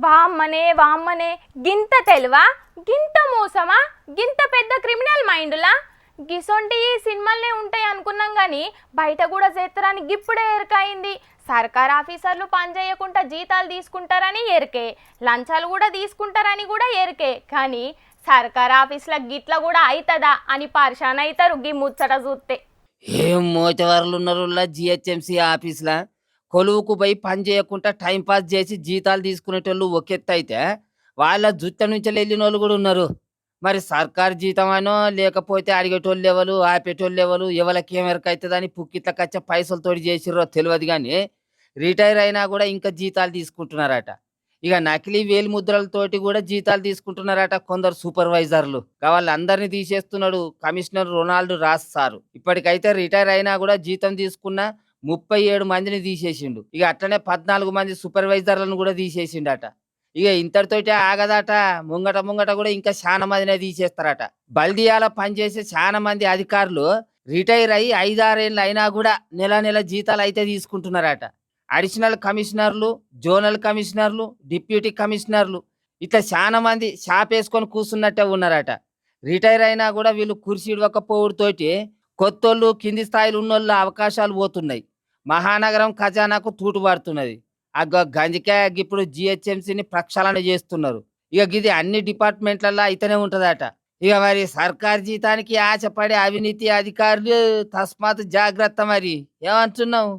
వామ్మనే వామ్మనే గింత తెలివా, గింత మోసమా, గింత పెద్ద క్రిమినల్ మైండ్లా గిసొంటి సినిమాలనే ఉంటాయి అనుకున్నాం కానీ బయట కూడా చేస్తారని గిప్పుడే ఎరకైంది. సర్కార్ ఆఫీసర్లు పని చేయకుండా జీతాలు తీసుకుంటారని ఎరికే, లంచాలు కూడా తీసుకుంటారని కూడా ఎరికే. కానీ సర్కార్ ఆఫీసుల గిట్ల కూడా అవుతుందా అని పరిశాన్ అవుతారు గీ ముచ్చట చూస్తే. ఏం మోచవర్లు ఉన్నారు జిహెచ్ఎంసీ ఆఫీస్లా కొలువుకు పోయి పని చేయకుండా టైం పాస్ చేసి జీతాలు తీసుకునేటోళ్ళు ఒక ఎత్తు అయితే వాళ్ళ జుత్త నుంచి వెళ్ళిన వాళ్ళు కూడా ఉన్నారు. మరి సర్కారు జీతం అనో లేకపోతే అడిగేటోళ్ళు ఎవరు ఆపేటోళ్ళు ఎవరు ఎవరికి ఏం ఎరక అవుతుందని పుక్కిట్లకి వచ్చే పైసలతోటి చేసిర్రో తెలియదు కానీ రిటైర్ అయినా కూడా ఇంకా జీతాలు తీసుకుంటున్నారట. ఇక నకిలీ వేలు ముద్రలతోటి కూడా జీతాలు తీసుకుంటున్నారట కొందరు సూపర్వైజర్లు. వాళ్ళందరినీ తీసేస్తున్నాడు కమిషనర్ రొనాల్డ్ రాస్ సారు. ఇప్పటికైతే రిటైర్ అయినా కూడా జీతం తీసుకున్న 37 మందిని తీసేసిండు. ఇక అట్లనే 14 మంది సూపర్వైజర్లను కూడా తీసేసిండట. ఇక ఇంతటితోటి ఆగదట, ముంగట ముంగట కూడా ఇంకా చాలా మందినే తీసేస్తారట. బల్దియాల పనిచేసే చాలా మంది అధికారులు రిటైర్ అయ్యి 5-6 ఏళ్ళు అయినా కూడా నెల నెల జీతాలు అయితే తీసుకుంటున్నారట. అడిషనల్ కమిషనర్లు, జోనల్ కమిషనర్లు, డిప్యూటీ కమిషనర్లు ఇట్లా చాలా మంది షాప్ వేసుకొని కూర్చున్నట్టే ఉన్నారట. రిటైర్ అయినా కూడా వీళ్ళు కుర్చీ ఇవ్వకపోవడంతోటి కొత్తోళ్ళు కింది స్థాయిలో ఉన్నోళ్ళ అవకాశాలు పోతున్నాయి. మహానగరం ఖజానాకు తూటు పడుతున్నది. ఆ గంజికాయ ఇప్పుడు జిహెచ్ఎంసీని ప్రక్షాళన చేస్తున్నారు. ఇక ఇది అన్ని డిపార్ట్మెంట్లలో అయితేనే ఉంటదట. ఇక మరి సర్కార్ జీతానికి ఆశపడే అవినీతి అధికారులు తస్మాత్ జాగ్రత్త. మరి ఏమంటున్నావు?